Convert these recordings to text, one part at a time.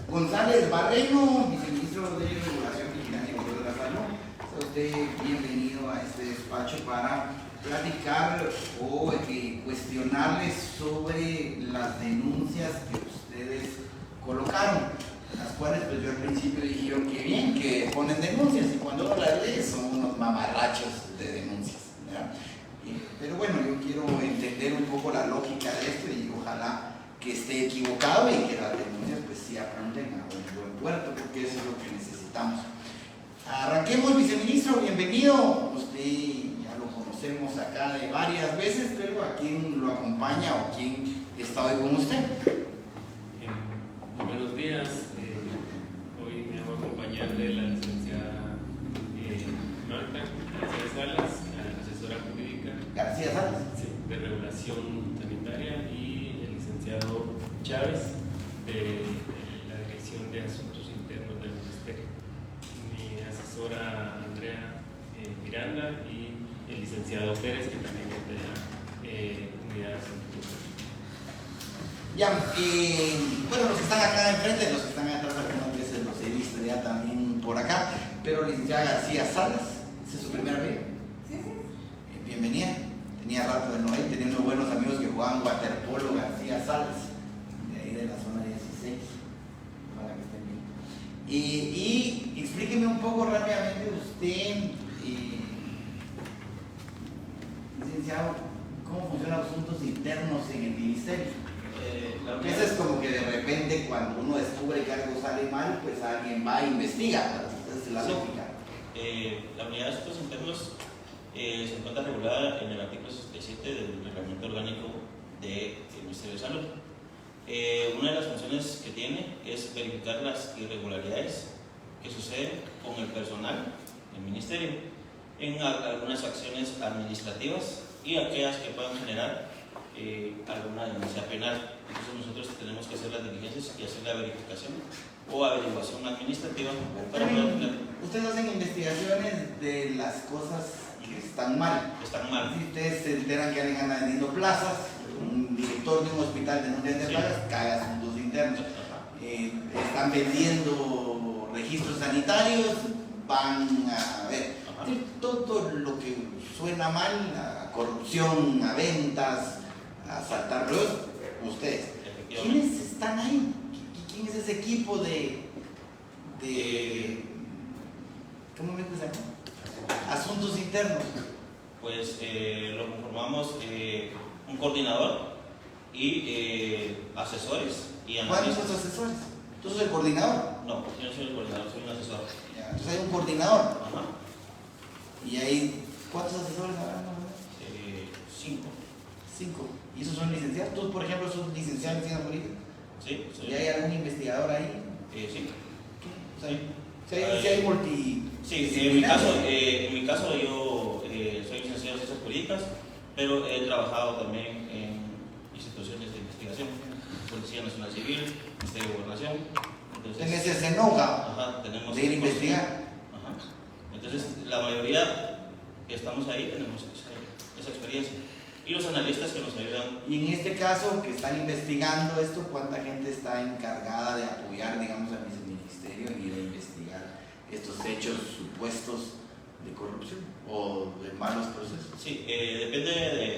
González Barreno, viceministro de Regulación, Vigilancia y Control de la Salud. Sea usted bienvenido a este despacho para platicar o cuestionarles sobre las denuncias que ustedes colocaron, las cuales pues yo al principio dijeron que bien, que ponen denuncias, y cuando uno las lee son unos mamarrachos de denuncias, ¿verdad? Pero bueno, yo quiero entender un poco la lógica de esto y ojalá que esté equivocado y que las denuncias pues sí apunten a un buen puerto, porque eso es lo que necesitamos. Arranquemos, viceministro, bienvenido. Usted ya lo conocemos acá de varias veces, pero ¿a quién lo acompaña o quién está hoy con usted? Buenos días. Hoy me hago acompañar de la licenciada Marta García Salas, asesora jurídica García Salas. Sí, de regulación sanitaria, y el licenciado Chávez de la Dirección de Asuntos Internos del Ministerio. Mi asesora Andrea Miranda y el licenciado Pérez, que también es de la Unidad de Asuntos Internos. Ya, bueno, los que están acá enfrente, los que están atrás algunas veces los he visto ya también por acá, pero licenciada García Salas, ¿esa es su primera vez? Sí. Bienvenida. Tenía rato de no ir, tenía unos buenos amigos que jugaban waterpolo. García Salas, de ahí de la zona 16, para que estén bien. Y explíqueme un poco rápidamente usted, licenciado, cómo funcionan los asuntos internos en el ministerio. Porque eso es como que de repente cuando uno descubre que algo sale mal, pues alguien va e investiga. Esa es la lógica. La unidad de asuntos internos se encuentra regulada en el artículo 67 del reglamento orgánico del Ministerio de Salud. Una de las funciones que tiene es verificar las irregularidades que suceden con el personal del ministerio en algunas acciones administrativas y aquellas que puedan generar alguna denuncia penal. Entonces nosotros tenemos que hacer las diligencias y hacer la verificación o averiguación administrativa para poder... Ustedes hacen investigaciones de las cosas que están mal. Están mal. Si ustedes se enteran que alguien anda vendiendo plazas, un director de un hospital denuncia de plazas, cae asuntos internos. Están vendiendo registros sanitarios, van a ver todo lo que suena mal, a corrupción, a ventas, a saltar ruedas, ustedes. ¿Quiénes están ahí? ¿Quién es ese equipo de ¿cómo me llama? Asuntos internos? Pues lo conformamos un coordinador y asesores y ¿Cuántos analistas. asesores? ¿Tú sos el coordinador? No, yo no soy el coordinador, soy un asesor. Ya, entonces hay un coordinador. Ajá. Y hay ¿cuántos asesores habrá? 5. 5. ¿Y esos son licenciados? ¿Tú, por ejemplo, sos licenciado en ciencia política? Sí, soy. ¿Y hay algún investigador ahí? Sí. O sea, si hay multi... Sí, en mi caso yo soy licenciado en ciencias políticas, pero he trabajado también en instituciones de investigación, Policía Nacional Civil, Ministerio de Gobernación. Entonces se enoja Ajá, tenemos de ir a investigar. Ajá. Entonces la mayoría que estamos ahí tenemos esa experiencia. Y los analistas que nos ayudan. Y en este caso, que están investigando esto, ¿cuánta gente está encargada de apoyar, digamos, al ministerio y de investigar estos hechos supuestos de corrupción o de malos procesos? Sí, depende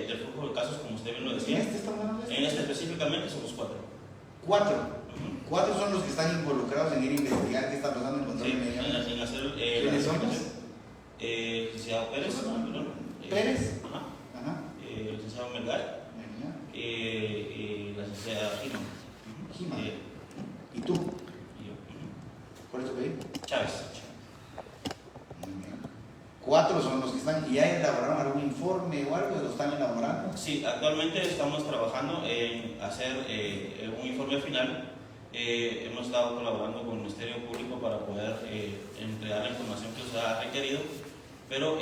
del flujo de casos, como usted bien lo decía. ¿En este estamos hablando de En este específicamente somos 4. 4. Uh-huh. 4 son los que están involucrados en ir a investigar qué está pasando en control Sí, de medio ambiente. en hacer ¿Quiénes son? licenciado Pérez, ¿Pérez? Ajá. Ajá. Licenciado Melgar, y la licenciada Gima. Gima. ¿Y tú? Y yo. ¿Cuál es tu apellido? Chávez. Muy bien. 4 son los que están. ¿Y ya elaboraron algún informe o algo? ¿Lo están elaborando? Sí, actualmente estamos trabajando en hacer un informe final. Hemos estado colaborando con el Ministerio Público para poder entregar la información que se ha requerido, pero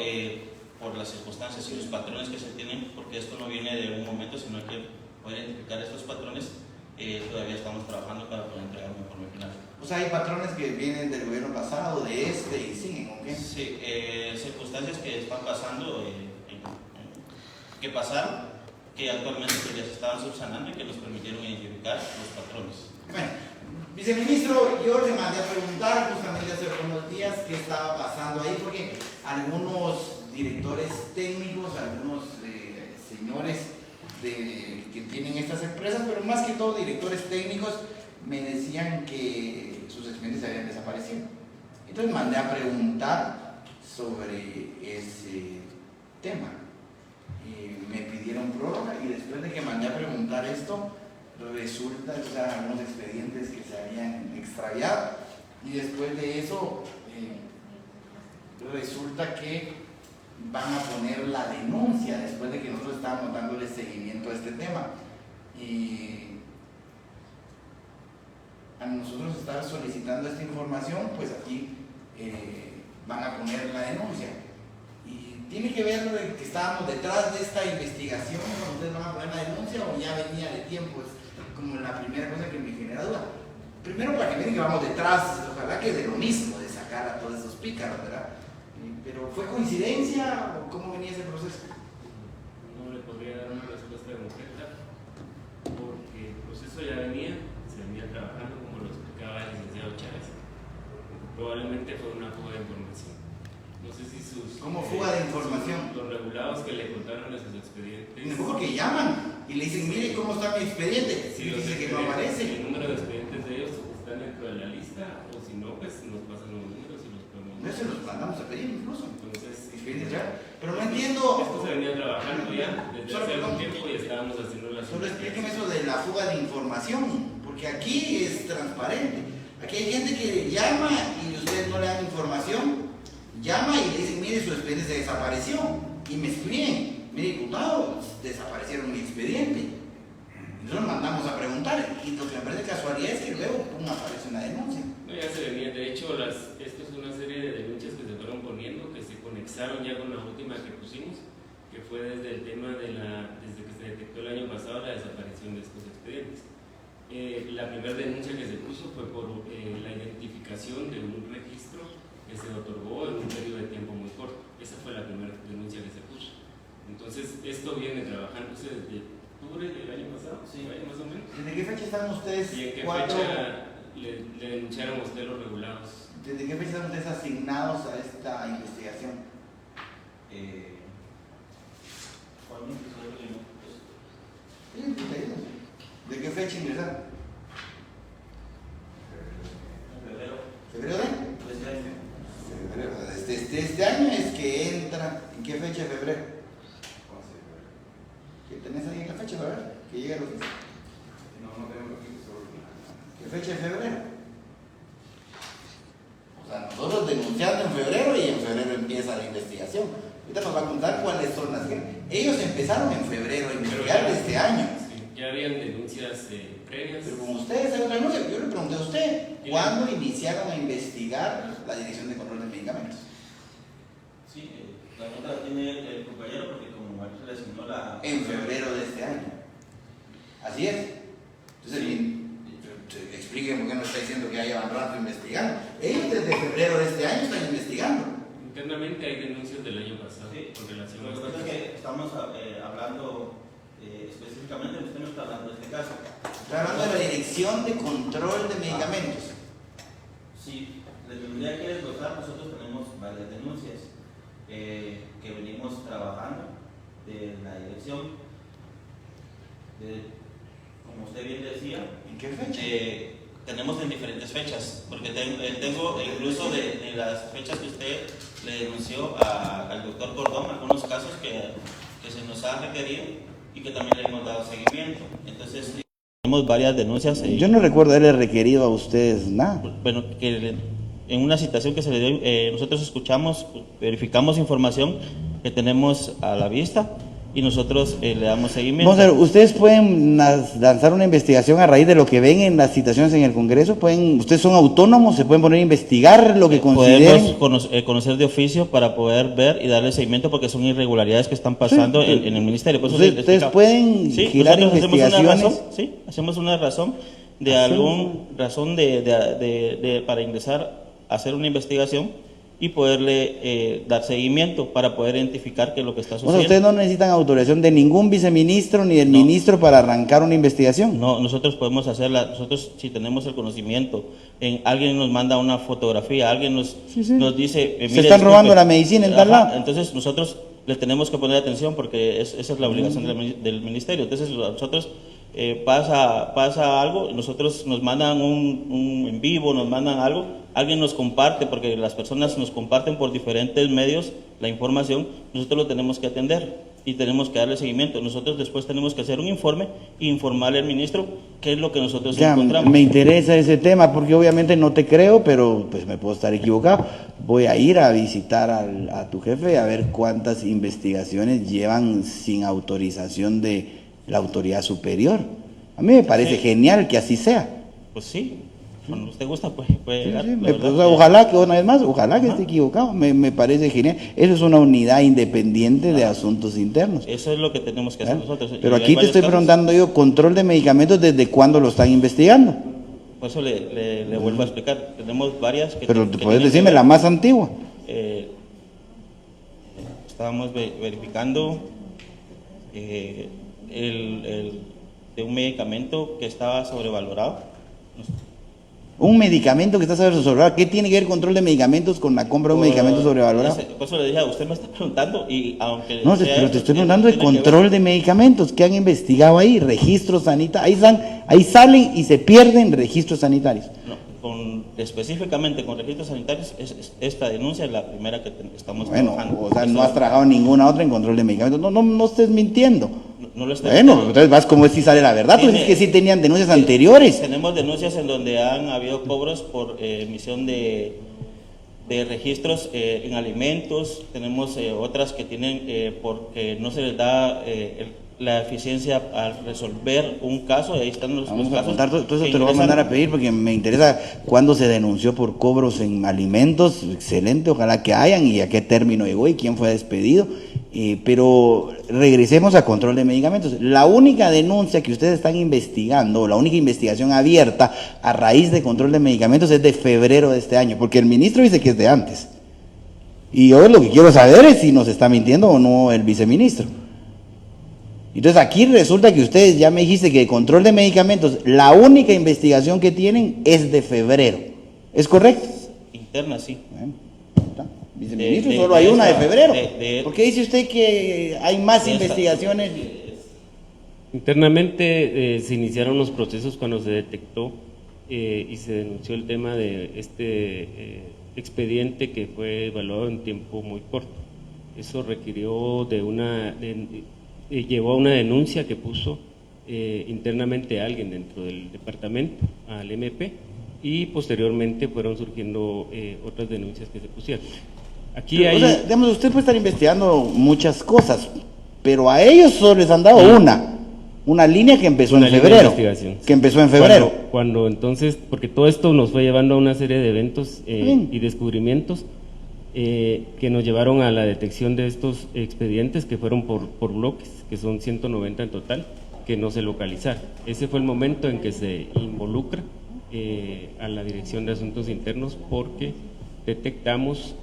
por las circunstancias y los patrones que se tienen, porque esto no viene de un momento, sino que poder identificar estos patrones, todavía estamos trabajando para poder entregar un informe final. O sea, hay patrones que vienen del gobierno pasado, de este, y siguen, ¿o qué? Sí, circunstancias que están pasando, que pasaron, que actualmente pues, ya se estaban subsanando y que nos permitieron identificar los patrones. Bueno, Viceministro, yo le mandé a preguntar justamente hace unos días qué estaba pasando ahí, porque algunos directores técnicos, algunos señores que tienen estas empresas, pero más que todo directores técnicos, me decían que sus expedientes habían desaparecido. Entonces mandé a preguntar sobre ese tema. Y me pidieron prórroga y después de que mandé a preguntar esto, resulta que eran algunos expedientes que se habían extraviado y después de eso resulta que van a poner la denuncia después de que nosotros estábamos dándole seguimiento a este tema y a nosotros estar solicitando esta información, pues aquí van a poner la denuncia y tiene que ver de que estábamos detrás de esta investigación cuando ustedes van a poner la denuncia o ya venía de tiempo. Es como la primera cosa que me genera duda. Primero, para que vean que vamos detrás, ojalá que de lo mismo, de sacar a todos esos pícaros, ¿verdad? Pero ¿fue coincidencia o cómo venía ese proceso? No le podría dar una respuesta concreta porque el proceso ya se venía trabajando como lo explicaba el licenciado Chávez. Probablemente fue una fuga de información. No sé si sus... ¿Cómo fuga de información? Los regulados que le contaron de sus expedientes. Porque llaman y le dicen, mire cómo está mi expediente. Si y dice que no aparece. El número de expedientes de ellos están dentro de la lista, o si no, pues nos pasan los números y los podemos. No se los mandamos a pedir incluso. Entonces, pero no entiendo. Esto se venía trabajando ya desde hace algún tiempo y estábamos haciendo las. Solo explíqueme eso de la fuga de información, porque aquí es transparente. Aquí hay gente que llama y ustedes no le dan información. Llama y le dicen, mire, su expediente se desapareció. Y me escriben, mire, diputado, desaparecieron mi expediente. Nosotros mandamos a preguntar y lo que me parece casualidad es que luego aparece una denuncia. No, ya se venía, de hecho, esto es una serie de denuncias que se fueron poniendo, que se conexaron ya con la última que pusimos, que fue desde el tema desde que se detectó el año pasado la desaparición de estos expedientes. La primera denuncia que se puso fue por la identificación de un registro que se otorgó en un periodo de tiempo muy corto. Esa fue la primera denuncia que se puso. Entonces, esto viene trabajándose desde octubre del año pasado, sí, más o menos. ¿Desde qué fecha están ustedes? ¿Y en qué fecha le denunciaron a usted los regulados? ¿Desde qué fecha están ustedes asignados a esta investigación? ¿Cuándo empezó el año? ¿De qué fecha ingresaron? Febrero. ¿Febrero de? Pues ya es Febrero. Desde este año es que entra. ¿En qué fecha de febrero? ¿Qué tenés ahí en la fecha, verdad? Que llega a los... No tengo aquí solo. ¿Qué fecha de febrero? O sea, nosotros denunciando en febrero y en febrero empieza la investigación. Ahorita nos va a contar cuáles son las que... Ellos empezaron en febrero a investigar de este año. Sí, ya habían denuncias previas. Pero como ustedes saben una denuncia, yo le pregunté a usted, ¿cuándo iniciaron a investigar la Dirección de Control de Medicamentos? Sí, la nota la tiene el compañero porque como él se le asignó la... En febrero de este año. Así es. Entonces, expliquen por qué no está diciendo que ya llevan rato investigando. Ellos desde febrero de este año están investigando. Internamente hay denuncias del año pasado con relación a Lo que pasa es que estamos hablando específicamente, usted no está hablando de este caso. Estoy hablando de la Dirección de Control de Medicamentos. Sí, le tendría que desglosar, nosotros tenemos varias denuncias que venimos trabajando de la dirección, como usted bien decía. ¿En qué fecha? Tenemos en diferentes fechas, porque tengo incluso de las fechas que usted le denunció al doctor Cordón, algunos casos que se nos ha requerido y que también le hemos dado seguimiento. Entonces, tenemos varias denuncias. Yo no recuerdo haberle requerido a ustedes nada. Bueno, que en una citación que se le dio, nosotros escuchamos, verificamos información que tenemos a la vista y nosotros le damos seguimiento. Vamos a ver, ¿ustedes pueden lanzar una investigación a raíz de lo que ven en las citaciones en el Congreso? ¿Ustedes son autónomos? ¿Se pueden poner a investigar lo que consideren? Podemos conocer de oficio para poder ver y darle seguimiento porque son irregularidades que están pasando Sí, en el Ministerio. Por eso ¿Ustedes pueden sí, girar nosotros investigaciones? hacemos una razón de para ingresar a hacer una investigación y poderle dar seguimiento para poder identificar qué es lo que está O sea, sucediendo. ustedes no necesitan autorización de ningún viceministro ni del No. ministro para arrancar una investigación. No, nosotros podemos hacerla, nosotros si tenemos el conocimiento, alguien nos manda una fotografía, alguien nos dice... Se están robando la medicina en tal lado. Entonces nosotros le tenemos que poner atención porque esa es la obligación del ministerio. Entonces nosotros pasa algo, nosotros nos mandan un en vivo, nos mandan algo, alguien nos comparte, porque las personas nos comparten por diferentes medios la información, nosotros lo tenemos que atender y tenemos que darle seguimiento. Nosotros después tenemos que hacer un informe e informarle al ministro qué es lo que nosotros Ya, encontramos. me interesa ese tema porque obviamente no te creo, pero pues me puedo estar equivocado. Voy a ir a visitar a tu jefe a ver cuántas investigaciones llevan sin autorización de la autoridad superior. A mí me parece Sí. genial que así sea. Pues sí, cuando usted gusta puede Sí, llegar. sí, la me- verdad o sea, que- ojalá que una vez más, ojalá que Ajá. esté equivocado. Me parece genial. Eso es una unidad independiente de asuntos internos. Eso es lo que tenemos que hacer ¿Verdad? nosotros. Pero Y hay aquí te varios estoy casos. preguntando yo, control de medicamentos, ¿desde cuándo lo están investigando? Por eso le vuelvo a explicar. Tenemos varias que... Pero que te puedes tienen que decirme ver. la más antigua. Estábamos verificando de un medicamento que estaba sobrevalorado. Un medicamento que está sobrevalorado. ¿Qué tiene que ver control de medicamentos con la compra de un medicamento sobrevalorado? Por eso le dije, usted me está preguntando y aunque... No, sea pero eso, te estoy tiene- preguntando de tiene que ver. control de medicamentos. ¿Qué han investigado ahí? Registros sanitarios. Ahí salen y se pierden registros sanitarios. No, específicamente con registros sanitarios, esta denuncia es la primera que estamos Bueno, trabajando. o sea, no Eso- has trabajado ninguna otra en control de medicamentos. No estés mintiendo. no lo estoy Bueno, diciendo. entonces vas como es si sale la verdad. Tú Tiene- dices que sí tenían denuncias Sí, anteriores. Tenemos denuncias en donde han habido cobros por emisión de registros en alimentos. Tenemos otras que tienen porque no se les da la eficiencia al resolver un caso. Ahí están los Vamos a casos. contar, todo eso que te lo voy a ingresan- mandar a pedir porque me interesa cuándo se denunció por cobros en alimentos. Excelente, ojalá que hayan y a qué término llegó y quién fue despedido. Pero regresemos a control de medicamentos. La única denuncia que ustedes están investigando, la única investigación abierta a raíz de control de medicamentos es de febrero de este año, porque el ministro dice que es de antes. Y yo lo que quiero saber es si nos está mintiendo o no el viceministro. Entonces aquí resulta que ustedes ya me dijiste que control de medicamentos, la única investigación que tienen es de febrero. ¿Es correcto? Interna, sí. Bueno, está. Viceministro, De solo hay una de esta- febrero. de- ¿Por qué dice usted que hay más de esta- investigaciones? Internamente se iniciaron los procesos cuando se detectó y se denunció el tema de expediente que fue evaluado en tiempo muy corto. Eso requirió llevó a una denuncia que puso internamente alguien dentro del departamento, al MP, y posteriormente fueron surgiendo otras denuncias que se pusieron. Aquí O hay... sea, digamos, usted puede estar investigando muchas cosas, pero a ellos solo les han dado una línea que empezó Una en línea de febrero. investigación, sí. Que empezó en febrero. Cuando entonces, porque todo esto nos fue llevando a una serie de eventos Bien. y descubrimientos que nos llevaron a la detección de estos expedientes que fueron por bloques, que son 190 en total, que no se localizaron. Ese fue el momento en que se involucra a la Dirección de Asuntos Internos porque detectamos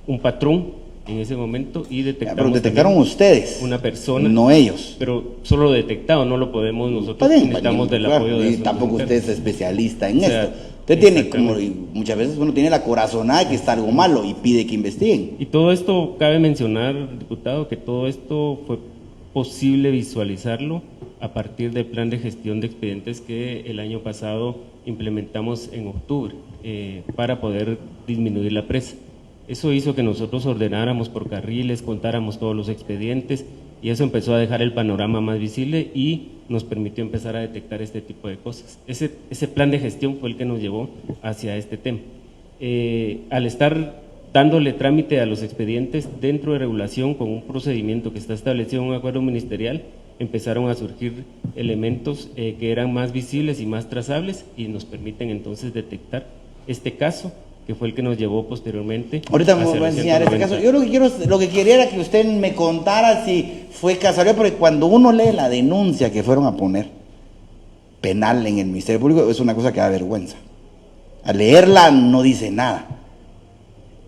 un patrón en ese momento y Ya, detectamos pero detectaron también ustedes, una persona, no ellos. pero solo detectado, no lo podemos nosotros, Está bien, necesitamos del claro, apoyo de y asuntos tampoco usted internos. es especialista en O sea, esto. Usted tiene como, exactamente. y muchas veces uno tiene la corazonada de que está algo malo y pide que investiguen. Y todo esto, cabe mencionar, diputado, que todo esto fue posible visualizarlo a partir del plan de gestión de expedientes que el año pasado implementamos en octubre para poder disminuir la presa. Eso hizo que nosotros ordenáramos por carriles, contáramos todos los expedientes y eso empezó a dejar el panorama más visible y nos permitió empezar a detectar este tipo de cosas. Ese plan de gestión fue el que nos llevó hacia este tema. Al estar dándole trámite a los expedientes dentro de regulación con un procedimiento que está establecido en un acuerdo ministerial, empezaron a surgir elementos que eran más visibles y más trazables y nos permiten entonces detectar este caso que fue el que nos llevó posteriormente. Ahorita me hacia voy a los enseñar este 190. caso. Yo lo que quería era que usted me contara si fue casualidad, porque cuando uno lee la denuncia que fueron a poner penal en el Ministerio Público, es una cosa que da vergüenza. Al leerla no dice nada.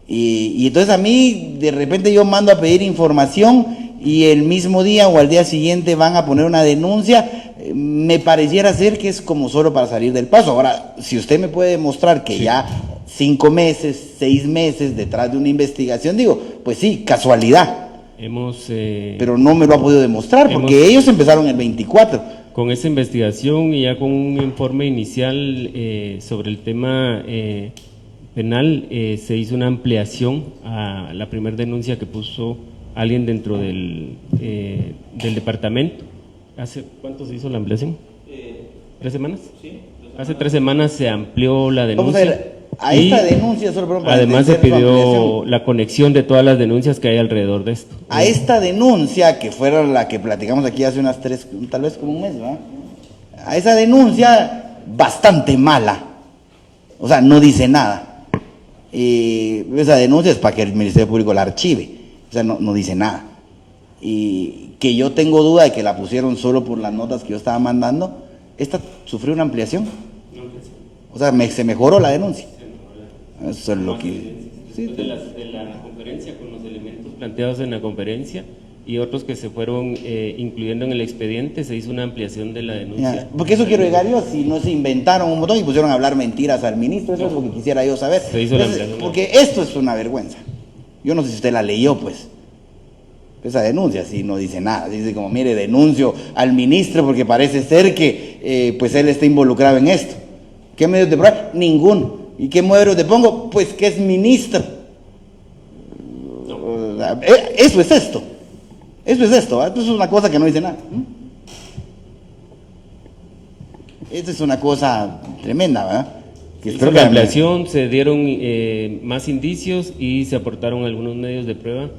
Y entonces a mí, de repente yo mando a pedir información y el mismo día o al día siguiente van a poner una denuncia. Me pareciera ser que es como solo para salir del paso. Ahora, si usted me puede demostrar que ya 5 meses, 6 meses detrás de una investigación, digo, pues sí, casualidad. Pero no me lo ha podido demostrar porque ellos empezaron el 24. Con esa investigación y ya con un informe inicial sobre el tema penal, se hizo una ampliación a la primera denuncia que puso alguien dentro del departamento. ¿Hace cuánto se hizo la ampliación? 3 semanas. Sí. Hace 3 semanas se amplió la denuncia. Vamos a ver, a esta denuncia, solo para además se entender su pidió ampliación. la conexión de todas las denuncias que hay alrededor de esto. A esta denuncia, que fuera la que platicamos aquí hace unas 3, tal vez como un mes, ¿verdad? A esa denuncia bastante mala, o sea, no dice nada. Esa denuncia es para que el Ministerio Público la archive, o sea, no dice nada. Y que yo tengo duda de que la pusieron solo por las notas que yo estaba mandando. ¿Esta sufrió una ampliación? O sea, se mejoró la denuncia. Eso es lo que... Sí. De la conferencia, con los elementos planteados en la conferencia y otros que se fueron incluyendo en el expediente, se hizo una ampliación de la denuncia. Ya, porque eso quiero llegar yo, si no se inventaron un montón y pusieron a hablar mentiras al ministro, eso es lo que quisiera yo saber. Se hizo la ampliación. Porque esto es una vergüenza. Yo no sé si usted la leyó, pues. Esa denuncia sí no dice nada, dice como, mire, denuncio al ministro porque parece ser que pues él está involucrado en esto. ¿Qué medios de prueba? Ninguno. ¿Y qué medios te pongo? Pues que es ministro. Eso es esto. Eso es esto. Esto es una cosa que no dice nada. Esta es una cosa tremenda, ¿verdad? Que Hizo la ampliación, se dieron más indicios y se aportaron algunos medios de prueba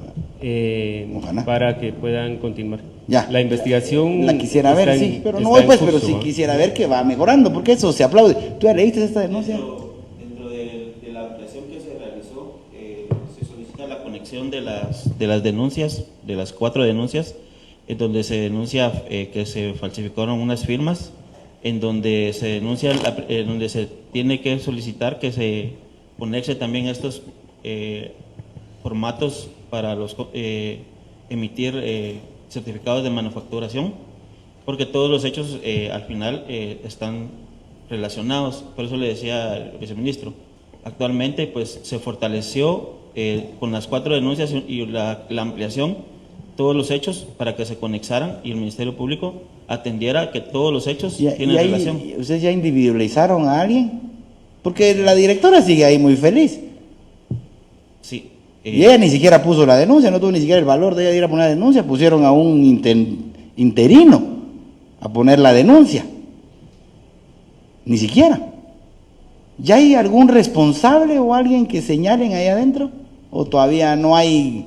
para que puedan continuar. Ya. La investigación la quisiera ver, sí, pero no voy pues, pero sí quisiera ver que va mejorando, porque eso se aplaude. ¿Tú ya leíste esta denuncia? Dentro de la ampliación que se realizó, se solicita la conexión de las denuncias, de las 4 denuncias, en donde se denuncia que se falsificaron unas firmas, en donde se denuncia, en donde se tiene que solicitar que se conexe también estos formatos para los emitir certificados de manufacturación, porque todos los hechos al final están relacionados. Por eso le decía al viceministro, actualmente pues se fortaleció con las 4 denuncias y la ampliación, todos los hechos para que se conexaran y el Ministerio Público atendiera que todos los hechos tienen relación. ¿Ustedes ya individualizaron a alguien? Porque la directora sigue ahí muy feliz. Sí. Y ella ni siquiera puso la denuncia, no tuvo ni siquiera el valor de ella de ir a poner la denuncia, pusieron a un interino a poner la denuncia. Ni siquiera. ¿Ya hay algún responsable o alguien que señalen ahí adentro? ¿O todavía no hay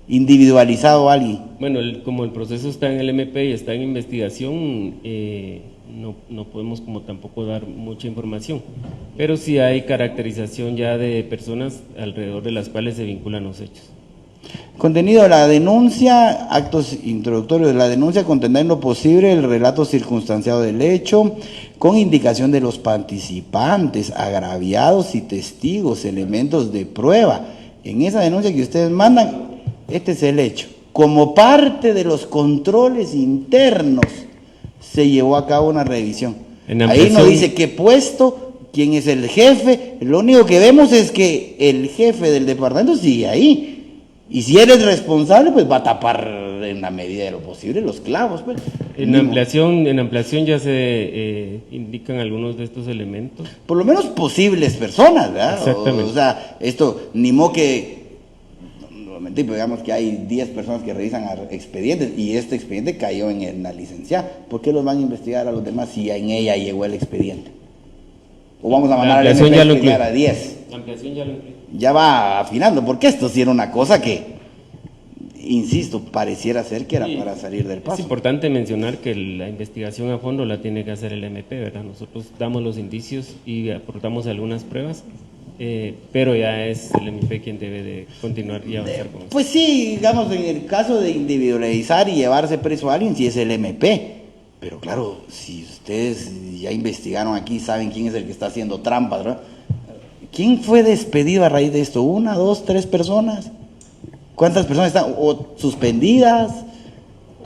individualizado a alguien? Bueno, como el proceso está en el MP y está en investigación, no podemos como tampoco dar mucha información, pero sí hay caracterización ya de personas alrededor de las cuales se vinculan los hechos. Contenido de la denuncia, actos introductorios de la denuncia contendrá en lo posible el relato circunstanciado del hecho, con indicación de los participantes, agraviados y testigos, elementos de prueba. En esa denuncia que ustedes mandan, este es el hecho. Como parte de los controles internos, se llevó a cabo una revisión. Ahí no dice qué puesto, quién es el jefe, lo único que vemos es que el jefe del departamento sigue ahí. Y si eres responsable, pues va a tapar en la medida de lo posible los clavos. Pues. En ampliación ya se indican algunos de estos elementos. Por lo menos posibles personas, ¿verdad? Exactamente. O sea, esto, ni modo que, digamos que hay 10 personas que revisan expedientes y este expediente cayó en la licenciada. ¿Por qué los van a investigar a los demás si ya en ella llegó el expediente? O vamos a mandar al MP a investigar a 10. La ampliación ya lo incluye. Ya va afinando, porque esto sí era una cosa que, insisto, pareciera ser que era para salir del paso. Es importante mencionar que la investigación a fondo la tiene que hacer el MP, ¿verdad? Nosotros damos los indicios y aportamos algunas pruebas, pero ya es el MP quien debe de continuar y avanzar con eso. Pues sí, digamos, en el caso de individualizar y llevarse preso a alguien, sí es el MP. Pero claro, si ustedes ya investigaron aquí, saben quién es el que está haciendo trampas, ¿verdad? ¿Quién fue despedido a raíz de esto? ¿Una, dos, tres personas? ¿Cuántas personas están o suspendidas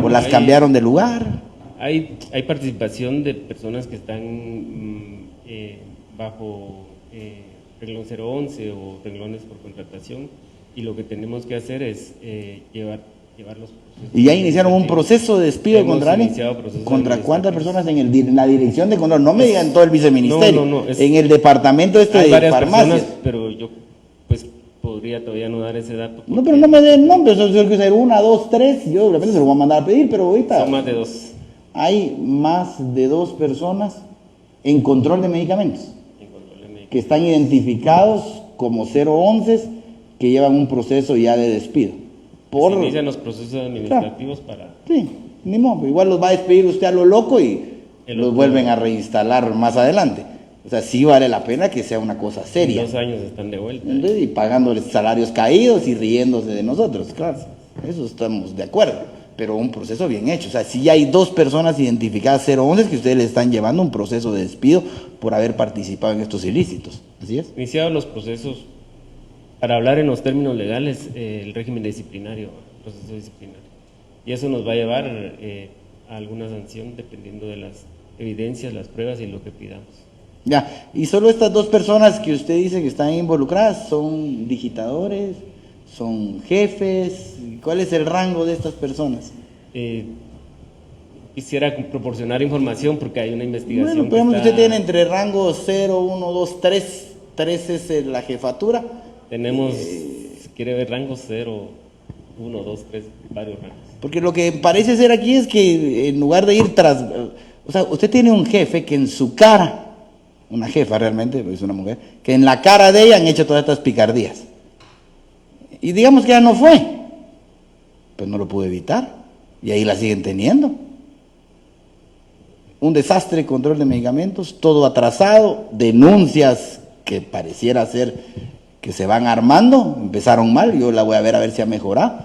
o las cambiaron de lugar? Hay participación de personas que están bajo renglón 011 o renglones por contratación, y lo que tenemos que hacer es llevar los procesos. ¿Y ya iniciaron un proceso de despido Hemos contra alguien? iniciado procesos ¿Contra cuántas administrativos. personas en la dirección de control? No me digan todo el viceministerio. No, en el departamento Hay de varias farmacias. personas, pero yo pues podría todavía no dar ese dato. No, pero no me den nombres, eso tiene que ser una, dos, tres, yo de repente se lo voy a mandar a pedir, pero ahorita Son más de 2. hay más de 2 personas en control de medicamentos en control de medicamentos. que están identificados como 011 que llevan un proceso ya de despido. Se inician los procesos administrativos para... Sí, ni modo, igual los va a despedir usted a lo loco y El los otro- vuelven a reinstalar más adelante. O sea, sí vale la pena que sea una cosa seria. En 2 años están de vuelta. Entonces, y pagándoles salarios caídos y riéndose de nosotros, claro, eso estamos de acuerdo, pero un proceso bien hecho. O sea, si hay 2 personas identificadas 011 que ustedes le están llevando un proceso de despido por haber participado en estos ilícitos, ¿así es? Iniciados los procesos, para hablar en los términos legales, el régimen disciplinario, proceso disciplinario. Y eso nos va a llevar a alguna sanción dependiendo de las evidencias, las pruebas y lo que pidamos. Ya, y solo estas 2 personas que usted dice que están involucradas, ¿son digitadores? ¿Son jefes? ¿Cuál es el rango de estas personas? Quisiera proporcionar información porque hay una investigación. Bueno, podemos que usted tiene entre rango 0, 1, 2, 3, 3 es la jefatura. Tenemos, si quiere ver rangos 0, 1, 2, 3, varios rangos. Porque lo que parece ser aquí es que en lugar de ir tras... O sea, usted tiene un jefe que en su cara, una jefa realmente, es una mujer, que en la cara de ella han hecho todas estas picardías. Y digamos que ya no fue, pues no lo pudo evitar. Y ahí la siguen teniendo. Un desastre, control de medicamentos, todo atrasado, denuncias que pareciera ser que se van armando, empezaron mal, yo la voy a ver si ha mejorado,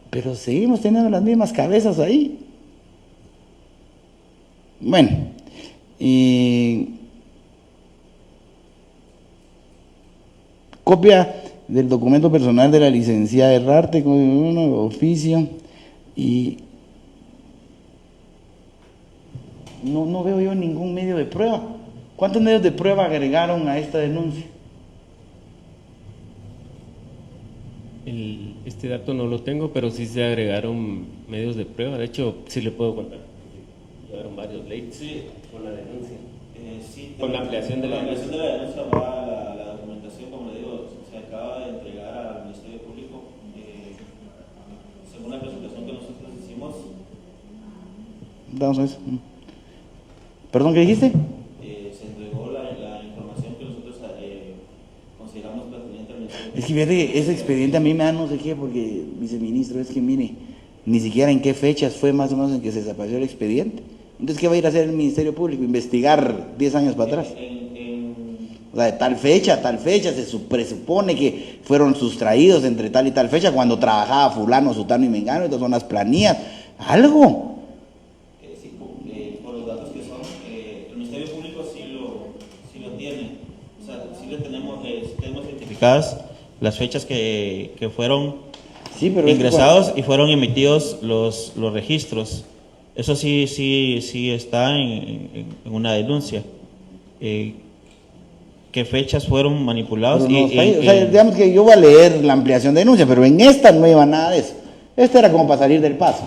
pero seguimos teniendo las mismas cabezas ahí. Bueno, y copia del documento personal de la licenciada Herrarte, oficio, y no veo yo ningún medio de prueba. ¿Cuántos medios de prueba agregaron a esta denuncia? Este dato no lo tengo, pero sí se agregaron medios de prueba. De hecho, sí le puedo contar. Llegaron varios leyes con la denuncia. Sí, Con la ampliación de la ampliación de la denuncia va la documentación, como le digo, se acaba de entregar al Ministerio Público. Según la presentación que nosotros hicimos, Vamos a ver. ¿Perdón, qué dijiste? se entregó la información que nosotros consideramos pertinente al Ministerio Público. Es que fíjate que ese expediente a mí me da no sé qué, porque, viceministro, es que mire, ni siquiera en qué fechas fue más o menos en que se desapareció el expediente. Entonces, ¿qué va a ir a hacer el Ministerio Público? ¿Investigar 10 años para atrás? O sea, de tal fecha, se presupone que fueron sustraídos entre tal y tal fecha cuando trabajaba fulano, sutano y mengano, estas son las planillas. Algo. Sí, por los datos que son, el Ministerio Público sí lo tiene. O sea, sí tenemos identificadas las fechas que fueron Sí, pero ingresados y fueron emitidos los registros. Eso sí está en una denuncia. ¿Qué fechas fueron manipulados? Pero no está ahí. O sea, digamos que yo voy a leer la ampliación de denuncia, pero en esta no iba nada de eso. Esta era como para salir del paso.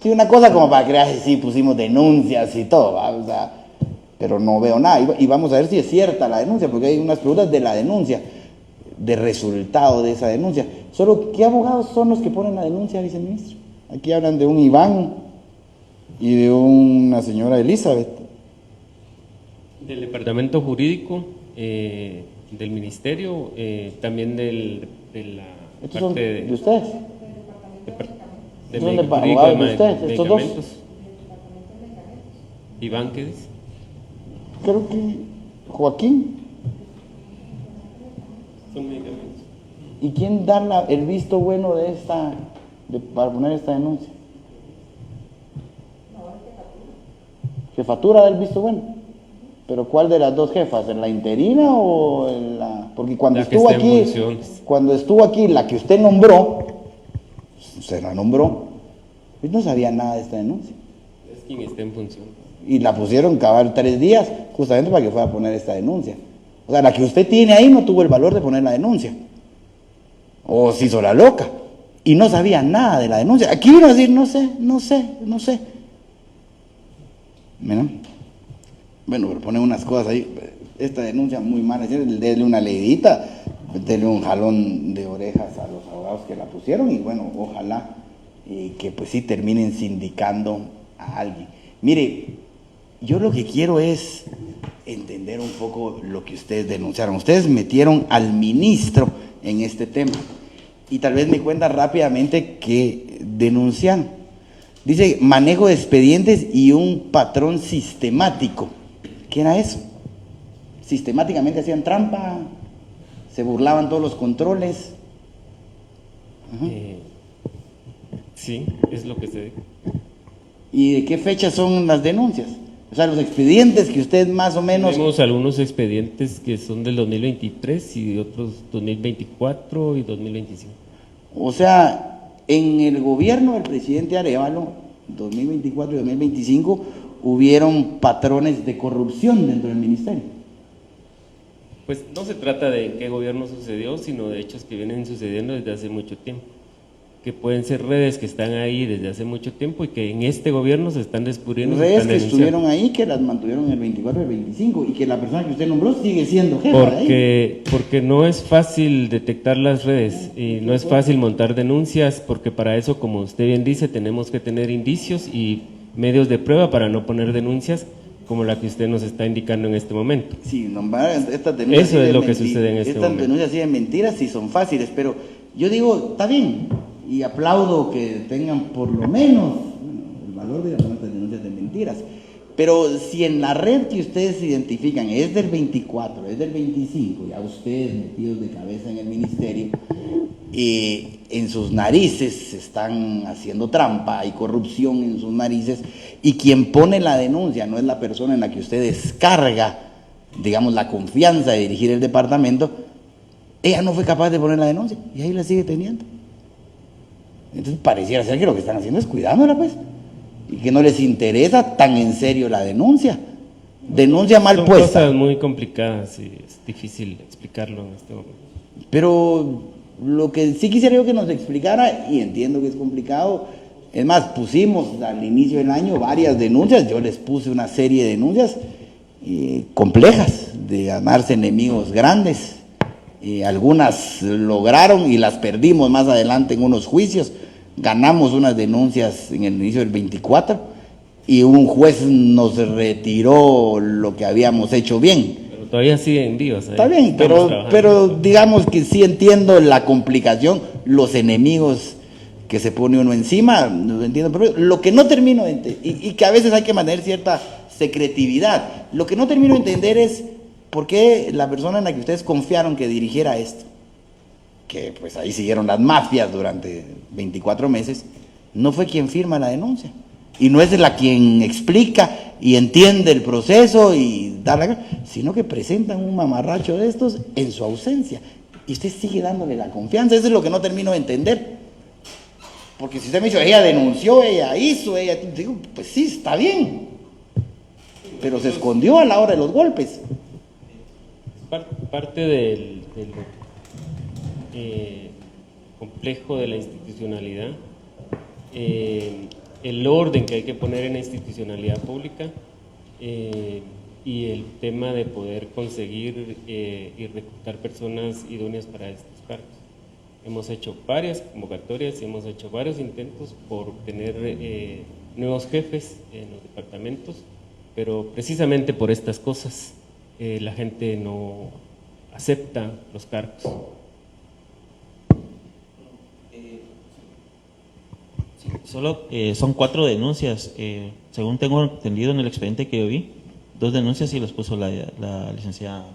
Sí, una cosa como para crear, sí, pusimos denuncias y todo, ¿va? O sea, pero no veo nada. Y vamos a ver si es cierta la denuncia, porque hay unas preguntas de la denuncia, de resultado de esa denuncia. Solo, ¿qué abogados son los que ponen la denuncia, viceministro? Aquí hablan de un Iván y de una señora Elizabeth. Del departamento jurídico, del ministerio, también de la ¿Estos son parte de ustedes? de ¿Son de jurídico abogados de ustedes, estos dos? medicamentos. Iván, ¿qué dice? Creo que Joaquín. Son medicamentos. ¿Y quién da el visto bueno de para poner esta denuncia? Jefatura del visto bueno. ¿Pero cuál de las dos jefas? ¿En la interina o en la...? Porque cuando La que estuvo está en aquí, funciones. cuando estuvo aquí, la que usted nombró, se la nombró, pues no sabía nada de esta denuncia. Es quien está en función. Y la pusieron cabal 3 días, justamente para que fuera a poner esta denuncia. O sea, la que usted tiene ahí no tuvo el valor de poner la denuncia. O se hizo la loca. Y no sabía nada de la denuncia. Aquí vino a decir, no sé. Mira. Bueno, pero ponen unas cosas ahí. Esta denuncia muy mala. Denle una leidita, denle un jalón de orejas a los abogados que la pusieron. Y bueno, ojalá que pues sí terminen sindicando a alguien. Mire, yo lo que quiero es entender un poco lo que ustedes denunciaron. Ustedes metieron al ministro en este tema. Y tal vez me cuenta rápidamente qué denuncian. Dice manejo de expedientes y un patrón sistemático. ¿Qué era eso? Sistemáticamente hacían trampa, se burlaban todos los controles. Ajá. Sí, es lo que se dice. ¿Y de qué fecha son las denuncias? O sea, los expedientes que usted más o menos... Tenemos algunos expedientes que son del 2023 y otros 2024 y 2025. O sea, en el gobierno del presidente Arévalo, 2024 y 2025, hubieron patrones de corrupción dentro del ministerio. Pues no se trata de en qué gobierno sucedió, sino de hechos que vienen sucediendo desde hace mucho tiempo. Que pueden ser redes que están ahí desde hace mucho tiempo y que en este gobierno se están descubriendo. Redes que estuvieron ahí, que las mantuvieron en el 24 y el 25, y que la persona que usted nombró sigue siendo jefa de ahí. Porque no es fácil detectar las redes y no es fácil montar denuncias, porque para eso, como usted bien dice, tenemos que tener indicios y medios de prueba para no poner denuncias como la que usted nos está indicando en este momento. Sí, nombrar estas denuncias. Eso es lo que sucede en este momento. Estas denuncias sí de mentiras sí son fáciles, pero yo digo, está bien, y aplaudo que tengan por lo menos el valor de llamar estas denuncias de mentiras. Pero si en la red que ustedes identifican es del 24, es del 25, ya ustedes metidos de cabeza en el ministerio, en sus narices están haciendo trampa, hay corrupción en sus narices, y quien pone la denuncia no es la persona en la que usted descarga, digamos, la confianza de dirigir el departamento, ella no fue capaz de poner la denuncia y ahí la sigue teniendo. Entonces pareciera ser que lo que están haciendo es cuidándola, pues, y que no les interesa tan en serio la denuncia. Denuncia mal puesta. Son cosas muy complicadas y es difícil explicarlo en este momento. Pero lo que sí quisiera yo que nos explicara, y entiendo que es complicado, es más, pusimos al inicio del año varias denuncias, yo les puse una serie de denuncias complejas, de ganarse enemigos grandes. Algunas lograron y las perdimos más adelante en unos juicios. Ganamos unas denuncias en el inicio del 24 y un juez nos retiró lo que habíamos hecho bien. Pero todavía siguen vivos. Está bien, pero digamos que sí entiendo la complicación, los enemigos que se pone uno encima, lo entiendo, pero lo que no termino de entender, y que a veces hay que mantener cierta secretividad, lo que no termino de entender es por qué la persona en la que ustedes confiaron que dirigiera esto, que pues ahí siguieron las mafias durante 24 meses, no fue quien firma la denuncia, y no es la quien explica y entiende el proceso y da la, sino que presentan un mamarracho de estos en su ausencia, y usted sigue dándole la confianza. Eso es lo que no termino de entender. Porque si usted me dice, ella denunció, ella hizo, ella... Digo, pues sí, está bien. Pero se escondió a la hora de los golpes. Parte del complejo de la institucionalidad, el orden que hay que poner en la institucionalidad pública y el tema de poder conseguir y reclutar personas idóneas para estos cargos. Hemos hecho varias convocatorias y hemos hecho varios intentos por tener nuevos jefes en los departamentos, pero precisamente por estas cosas la gente no acepta los cargos. Solo son 4 denuncias, según tengo entendido en el expediente que yo vi, 2 denuncias y las puso la licenciada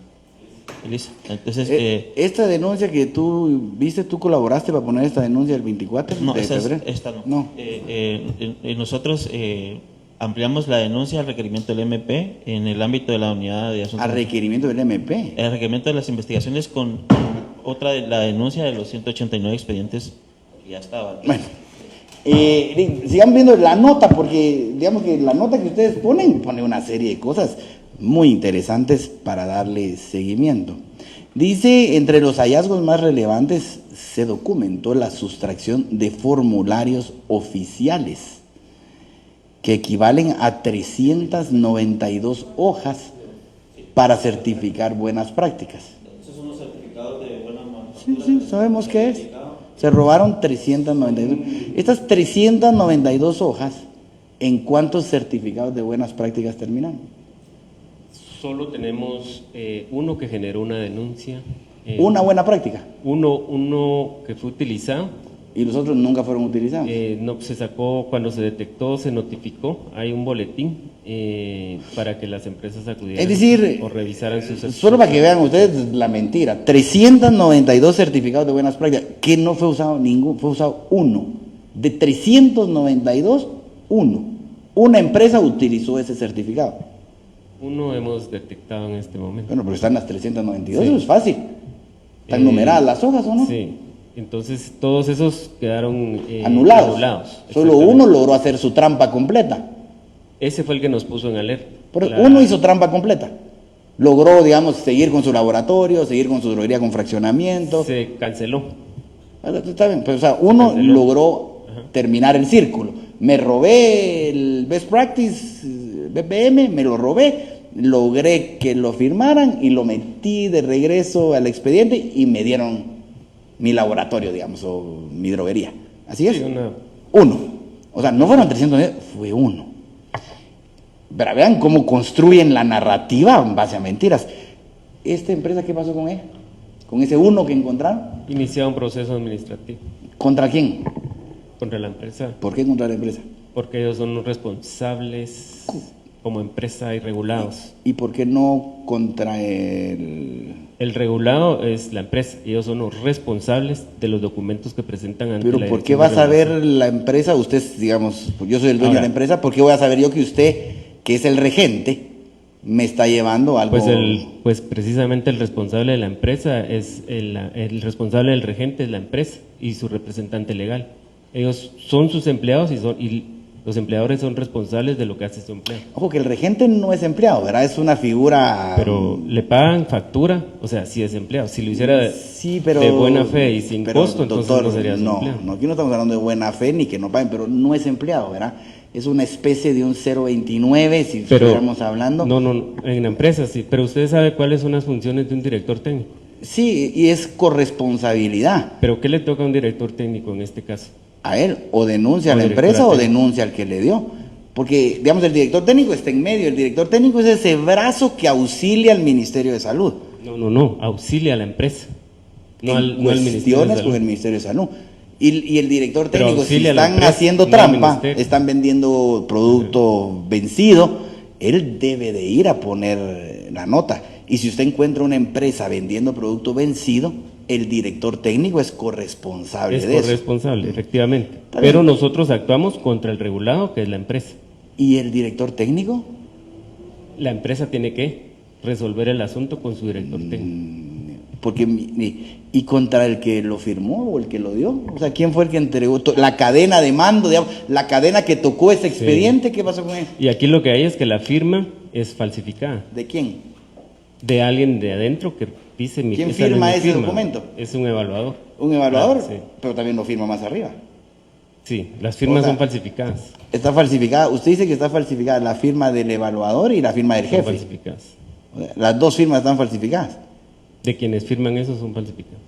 Elisa. Entonces, esta denuncia que tú viste, ¿tú colaboraste para poner esta denuncia el 24 no, de febrero? esta no. No. Nosotros ampliamos la denuncia al requerimiento del MP en el ámbito de la unidad de asuntos. A requerimiento del MP. El requerimiento de las investigaciones con otra de la denuncia de los 189 expedientes que ya estaban. Bueno, sigan viendo la nota, porque digamos que la nota que ustedes pone una serie de cosas muy interesantes para darle seguimiento. Dice, entre los hallazgos más relevantes se documentó la sustracción de formularios oficiales que equivalen a 392 hojas para certificar buenas prácticas. Esos son los certificados de buena manufactura. Sí, sabemos qué es. Se robaron 392. Estas 392 hojas, ¿en cuántos certificados de buenas prácticas terminaron? Solo tenemos uno que generó una denuncia. Una buena práctica. Uno que fue utilizado. Y los otros nunca fueron utilizados. No se sacó, cuando se detectó, se notificó. Hay un boletín para que las empresas acudieran, Es decir, o revisaran sus certificados. Solo para que vean ustedes la mentira. 392 certificados de buenas prácticas, que no fue usado ninguno, fue usado uno. De 392, uno. Una empresa utilizó ese certificado. Uno hemos detectado en este momento. Bueno, pero están las 392, Sí. eso es fácil. ¿Están numeradas las hojas o no? Sí. Entonces, todos esos quedaron Anulados. Solo Exactamente. uno logró hacer su trampa completa. Ese fue el que nos puso en alerta. Uno hizo trampa completa. Logró, digamos, seguir con su laboratorio, seguir con su droguería con fraccionamiento. Se canceló. Está bien, pero o sea, uno Canceló. logró terminar el círculo. Me robé el best practice BPM, me lo robé, logré que lo firmaran y lo metí de regreso al expediente y me dieron mi laboratorio, digamos, o mi droguería. ¿Así es? Sí, Uno. O sea, no fueron 300, fue uno. Pero vean cómo construyen la narrativa en base a mentiras. ¿Esta empresa qué pasó con ella? ¿Con ese uno que encontraron? Iniciado un proceso administrativo ¿Contra quién? contra la empresa, ¿Por qué contra la empresa? porque ellos son los responsables como empresa y regulados. ¿Y por qué no contra el...? El regulado es la empresa y ellos son los responsables de los documentos que presentan ante Pero la ¿por qué Dirección va a de saber Regulación. la empresa? Usted, digamos, yo soy el dueño Ahora, de la empresa, ¿por qué voy a saber yo que usted, que es el regente, me está llevando algo? Pues precisamente el responsable de la empresa es el responsable del regente es la empresa y su representante legal. Ellos son sus empleados y los empleadores son responsables de lo que hace su empleado. Ojo, que el regente no es empleado, ¿verdad? Es una figura... Pero le pagan factura, o sea, si es empleado. Si lo hiciera Sí, pero, de buena fe y sin pero, costo, entonces doctor, no sería su empleado. No, aquí no estamos hablando de buena fe ni que no paguen, pero no es empleado, ¿verdad? Es una especie de un 029, si estuviéramos hablando. No, en la empresa sí, pero usted sabe cuáles son las funciones de un director técnico. Sí, y es corresponsabilidad Pero ¿qué le toca a un director técnico en este caso? a él, o denuncia a O la directora empresa o técnica. denuncia al que le dio. Porque, digamos, el director técnico está en medio, el director técnico es ese brazo que auxilia al Ministerio de Salud. No, auxilia a la empresa, no al Ministerio de Cuestiones Salud. con el Ministerio de Salud. Y el director Pero técnico, si auxilia a la están empresa, haciendo no al trampa, ministerio. están vendiendo producto vencido, él debe de ir a poner la nota. Y si usted encuentra una empresa vendiendo producto vencido, el director técnico es corresponsable Es de eso. corresponsable, efectivamente. Está bien. Pero nosotros actuamos contra el regulado, que es la empresa. ¿Y el director técnico? La empresa tiene que resolver el asunto con su director técnico. Porque, y contra el que lo firmó o el que lo dio. O sea, ¿quién fue el que entregó la cadena de mando, digamos, la cadena que tocó ese expediente? ¿Qué pasó con él? Y aquí lo que hay es que la firma es falsificada. ¿De quién? De alguien de adentro que dice mi ¿Quién esa no es firma mi ese firma. documento? Es un evaluador. ¿Un evaluador? Sí. Pero también lo firma más arriba. Sí, las firmas O sea, son falsificadas. Está falsificada. Usted dice que está falsificada la firma del evaluador y la firma del Son jefe. falsificadas. O sea, las dos firmas están falsificadas. De quienes firman eso son falsificadas.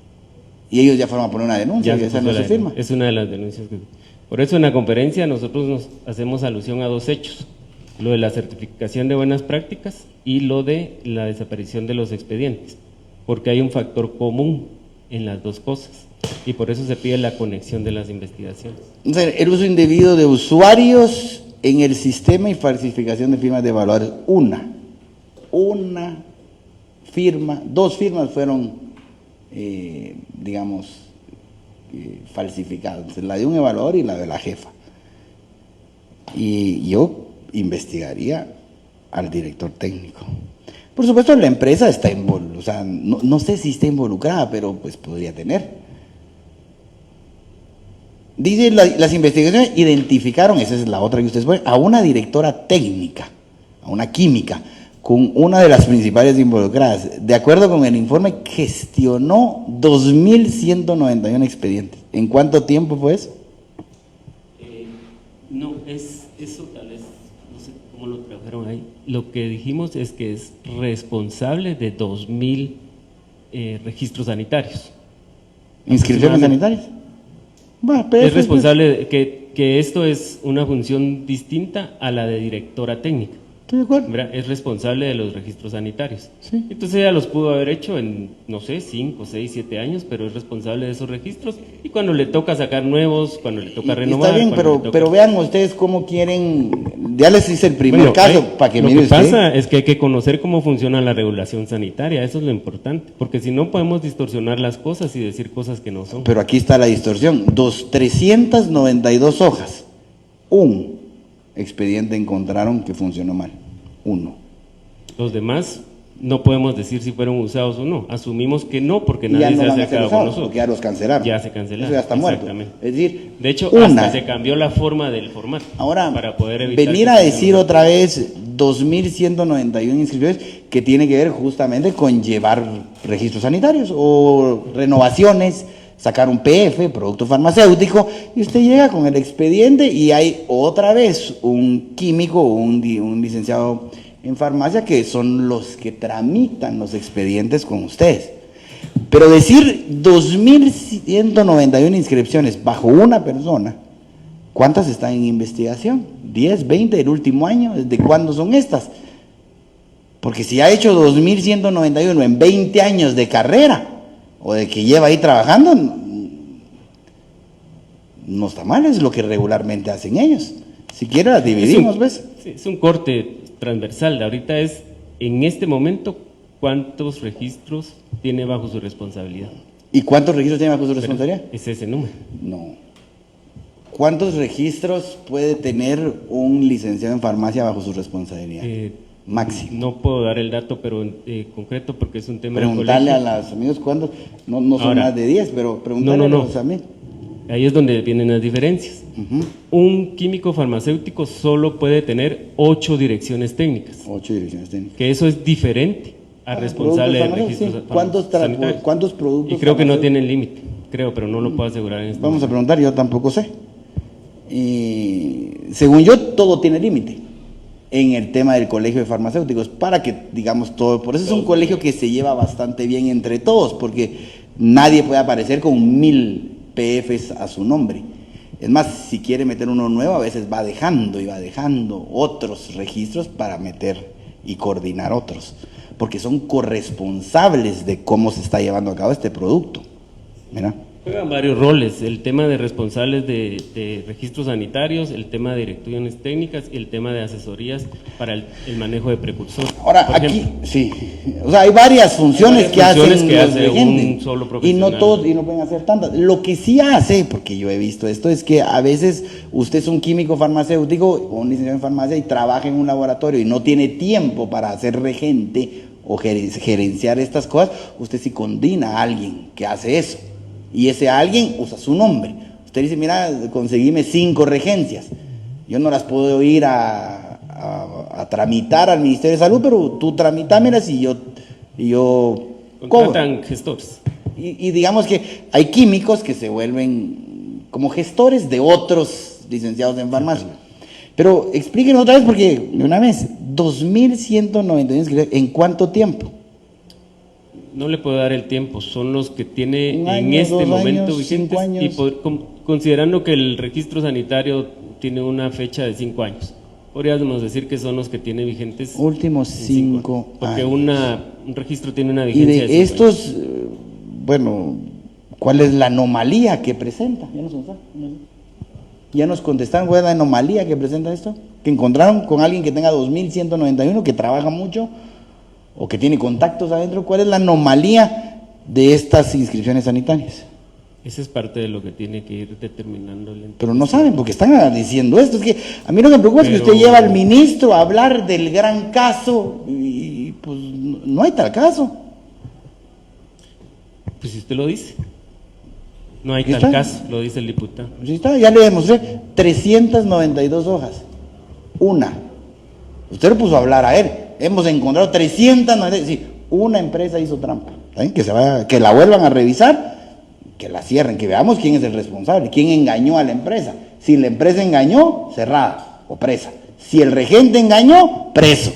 Y ellos ya fueron a poner una denuncia, Ya que se esa no puso es su la firma. denuncia. Es una de las denuncias que... Por eso en la conferencia nosotros nos hacemos alusión a dos hechos. Lo de la certificación de buenas prácticas y lo de la desaparición de los expedientes. Porque hay un factor común en las dos cosas. Y por eso se pide la conexión de las investigaciones. Entonces, el uso indebido de usuarios en el sistema y falsificación de firmas de evaluadores. Una firma, dos firmas fueron, falsificadas. Entonces, la de un evaluador y la de la jefa. Y yo investigaría al director técnico. Por supuesto, la empresa está involucrada, o sea, no sé si está involucrada, pero pues podría tener. Dice, las investigaciones identificaron, esa es la otra que ustedes ponen, a una directora técnica, a una química, con una de las principales involucradas. De acuerdo con el informe, gestionó 2.191 expedientes. ¿En cuánto tiempo fue eso? No, eso tal vez, no sé cómo lo trajeron ahí. Lo que dijimos es que es responsable de 2.000 registros sanitarios. ¿Inscripciones sanitarias? Bueno, Es responsable, que esto es una función distinta a la de directora técnica. Estoy de acuerdo. ¿Verdad? Es responsable de los registros sanitarios. Sí. Entonces ella los pudo haber hecho en, no sé, 5, 6, 7 años, pero es responsable de esos registros. Y cuando le toca sacar nuevos, cuando le toca renovar. Está bien, cuando le toca... pero vean ustedes cómo quieren. Ya les hice el primer Bueno, caso para que lo mire que usted. pasa es que hay que conocer cómo funciona la regulación sanitaria, eso es lo importante, porque si no podemos distorsionar las cosas y decir cosas que no son. Pero aquí está la distorsión. 392 hojas. Un expediente encontraron que funcionó mal. Uno. Los demás no podemos decir si fueron usados o no, asumimos que no, porque Y ya nadie no se ha van a ser acercado con usados, nosotros. porque ya los cancelaron. Ya se cancelaron. Eso ya está muerto. Exactamente. Es decir, De hecho, una. hasta se cambió la forma del formato. Ahora, para poder evitar venir que a se decir tengan- otra vez 2.191 inscripciones que tiene que ver justamente con llevar registros sanitarios o renovaciones, sacar un PF, producto farmacéutico, y usted llega con el expediente y hay otra vez un químico o un licenciado en farmacia que son los que tramitan los expedientes con ustedes. Pero decir 2.191 inscripciones bajo una persona, ¿cuántas están en investigación? ¿10, 20 el último año? ¿Desde cuándo son estas? Porque si ha hecho 2.191 en 20 años de carrera, o de que lleva ahí trabajando, no está mal, es lo que regularmente hacen ellos. Si quiere las dividimos, ¿ves? Sí, es un corte transversal. Ahorita es, en este momento, ¿cuántos registros tiene bajo su responsabilidad? ¿Y cuántos registros tiene bajo su responsabilidad? Es ese número. No. ¿Cuántos registros puede tener un licenciado en farmacia bajo su responsabilidad? Máximo. No puedo dar el dato, pero concreto, porque es un tema del Preguntarle a colegio. los amigos cuántos, no son Ahora, más de 10, pero preguntarle no. a los amigos. Ahí es donde vienen las diferencias. Ujú. Un químico farmacéutico solo puede tener 8 direcciones técnicas, 8 direcciones técnicas. que eso es diferente a responsable de productos registros farmacéuticos, sí. sanitarios. ¿Cuántos productos Y creo que no farmacéuticos? tienen límite, creo, pero no lo puedo asegurar en este Vamos a momento. preguntar, yo tampoco sé. Según yo, todo tiene límite en el tema del colegio de farmacéuticos, para que, digamos, todo, por eso es un colegio que se lleva bastante bien entre todos, porque nadie puede aparecer con 1.000 PFs a su nombre. Es más, si quiere meter uno nuevo, a veces va dejando otros registros para meter y coordinar otros, porque son corresponsables de cómo se está llevando a cabo este producto. Mira. Juegan varios roles, el tema de responsables de registros sanitarios, el tema de direcciones técnicas y el tema de asesorías para el manejo de precursores. Ahora, Por aquí, ejemplo, sí, o sea, hay varias funciones que hacen que los hace regentes, un solo y no profesional. todos, y no pueden hacer tantas. Lo que sí hace, porque yo he visto esto, es que a veces usted es un químico farmacéutico o un licenciado en farmacia y trabaja en un laboratorio y no tiene tiempo para ser regente o gerenciar estas cosas, usted sí coordina a alguien que hace eso, y ese alguien usa su nombre. Usted dice, mira, conseguime 5 regencias, yo no las puedo ir a tramitar al Ministerio de Salud, pero tú tramitámelas y yo cobro. contratan gestores. Y digamos que hay químicos que se vuelven como gestores de otros licenciados en farmacia. Pero explíquenos otra vez, porque de una vez, 2.191, ¿en cuánto tiempo? No le puedo dar el tiempo, son los que tiene Un año, en este 2 momento años, vigentes 5 años. y considerando que el registro sanitario tiene una fecha de 5 años. Podríamos decir que son los que tiene vigentes Últimos en 5 años. Porque años. un registro tiene una Y vigencia de 5 años. estos, bueno, ¿cuál es la anomalía que presenta? Ya nos contestaron, ¿cuál es la anomalía que presenta esto? Que encontraron con alguien que tenga 2.191, que trabaja mucho o que tiene contactos adentro. ¿Cuál es la anomalía de estas inscripciones sanitarias? Esa es parte de lo que tiene que ir determinando el ente. Pero no saben porque están diciendo esto. Es que a mí lo que me preocupa es que Pero- usted lleva al ministro a hablar del gran caso y pues no hay tal caso. Pues si usted lo dice. No hay ¿Y tal está? caso, lo dice el diputado. Pues ahí está, ya le demostré 392 hojas. Una. Usted lo puso a hablar a él. Hemos encontrado 392. Sí, una empresa hizo trampa. ¿Saben? Que la vuelvan a revisar, que la cierren, que veamos quién es el responsable, quién engañó a la empresa. Si la empresa engañó, cerrada o presa. Si el regente engañó, preso.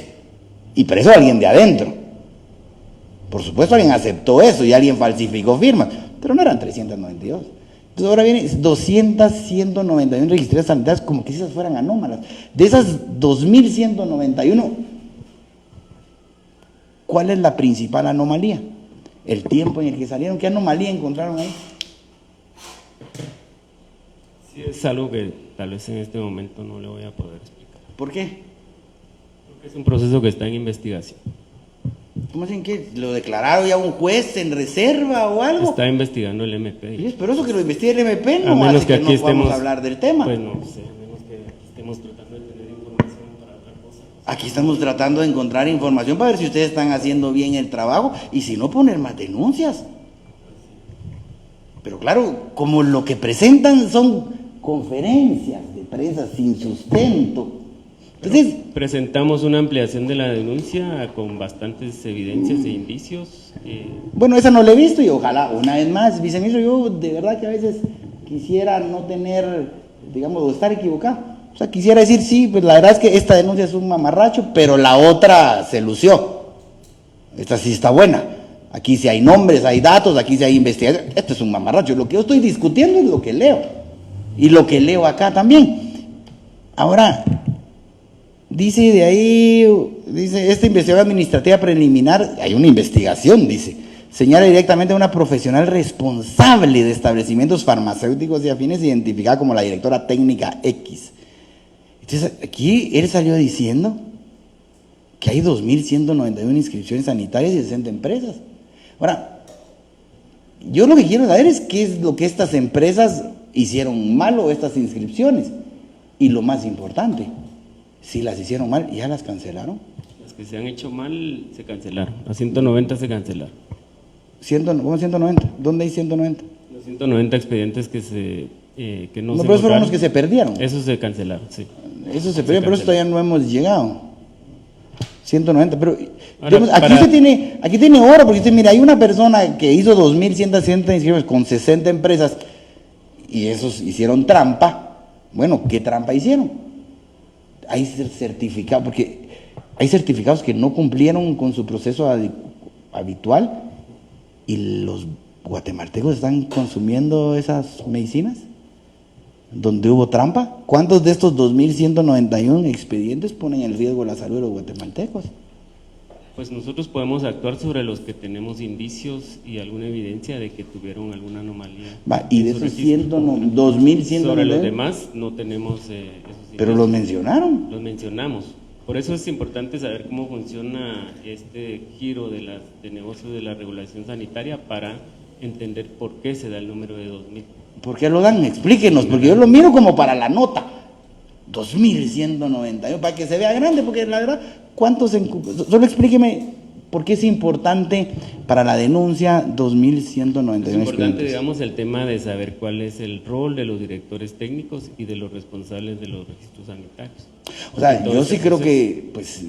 Y preso alguien de adentro. Por supuesto alguien aceptó eso y alguien falsificó firmas, pero no eran 392. Entonces ahora vienen 191 registradas sanitarias como que si esas fueran anómalas. De esas 2191, ¿cuál es la principal anomalía? El tiempo en el que salieron. ¿Qué anomalía encontraron ahí? Sí, es algo que tal vez en este momento no le voy a poder explicar. ¿Por qué? Porque es un proceso que está en investigación. ¿Cómo hacen que lo declararon ya un juez en reserva o algo? Está investigando el MP. Sí, pero eso que lo investigue el MP A no menos hace que que aquí no podamos estemos- hablar del tema. Pues no sé, a menos que aquí estemos tratando de tener información para otra cosa. Aquí estamos tratando de encontrar información para ver si ustedes están haciendo bien el trabajo y si no poner más denuncias. Pero claro, como lo que presentan son conferencias de prensa sin sustento. Entonces, Presentamos una ampliación de la denuncia con bastantes evidencias e indicios. bueno, esa no la he visto y ojalá, una vez más, viceministro, yo de verdad que a veces quisiera no tener, digamos, o estar equivocado. O sea, quisiera decir, sí, pues la verdad es que esta denuncia es un mamarracho, pero la otra se lució. Esta sí está buena. Aquí sí hay nombres, hay datos, aquí sí hay investigación. Esto es un mamarracho. Lo que yo estoy discutiendo es lo que leo. Y lo que leo acá también. Ahora, dice de ahí, dice, esta investigación administrativa preliminar, hay una investigación, dice, señala directamente a una profesional responsable de establecimientos farmacéuticos y afines identificada como la directora técnica X. Entonces, aquí él salió diciendo que hay 2.191 inscripciones sanitarias y 60 empresas. Ahora, yo lo que quiero saber es qué es lo que estas empresas hicieron mal o estas inscripciones. Y lo más importante, si las hicieron mal, ¿ya las cancelaron? Las que se han hecho mal se cancelaron. A 190 se cancelaron. ¿Cómo 190? ¿Dónde hay 190? Los 190 expedientes que que no No, se pero esos fueron encontraron, los que se perdieron. esos se cancelaron, sí. Eso se perdió, pero eso todavía no hemos llegado. 190, pero Ahora, digamos, aquí tiene oro, porque usted mira, hay una persona que hizo 2.160 inscripciones con 60 empresas y esos hicieron trampa. Bueno, ¿qué trampa hicieron? Hay certificados, porque hay certificados que no cumplieron con su proceso habitual y los guatemaltecos están consumiendo esas medicinas donde hubo trampa. ¿Cuántos de estos 2.191 expedientes ponen en riesgo la salud de los guatemaltecos? Pues nosotros podemos actuar sobre los que tenemos indicios y alguna evidencia de que tuvieron alguna anomalía. Va, y de en su esos registro. 2.191, Sobre los demás no tenemos esos pero indicios. los mencionaron. Los mencionamos. Por eso es importante saber cómo funciona este giro de negocio de la regulación sanitaria para entender por qué se da el número de 2.000. ¿Por qué lo dan? Explíquenos, porque yo lo miro como para la nota. 2.191, para que se vea grande, porque la verdad, ¿cuántos? Solo explíqueme por qué es importante para la denuncia 2.191 Es importante, expedientes. digamos, el tema de saber cuál es el rol de los directores técnicos y de los responsables de los registros sanitarios. O sea, Porque yo todo sí ese creo proceso- que, pues,